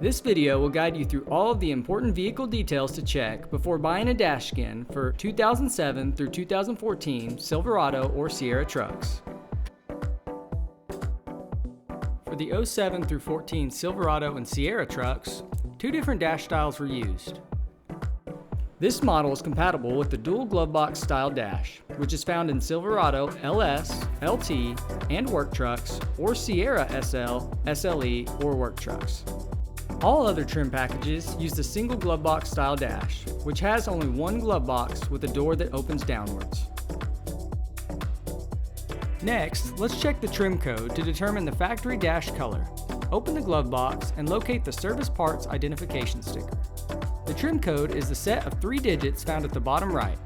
This video will guide you through all of the important vehicle details to check before buying a DashSkin for 2007 through 2014 Silverado or Sierra trucks. For the 07 through 14 Silverado and Sierra trucks, two different dash styles were used. This model is compatible with the dual glove box style dash, which is found in Silverado LS, LT, and work trucks, or Sierra SL, SLE, or work trucks. All other trim packages use the single glove box style dash, which has only one glove box with a door that opens downwards. Next, let's check the trim code to determine the factory dash color. Open the glove box and locate the service parts identification sticker. The trim code is the set of 3 digits found at the bottom right.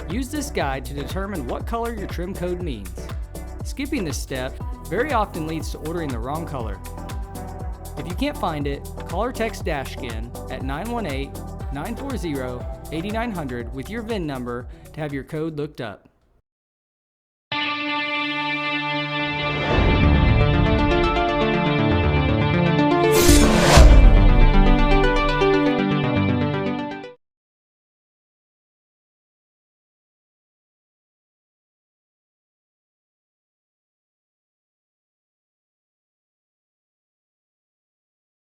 Use this guide to determine what color your trim code means. Skipping this step very often leads to ordering the wrong color. If you can't find it, call or text DashSkin at 918-940-8900 with your VIN number to have your code looked up.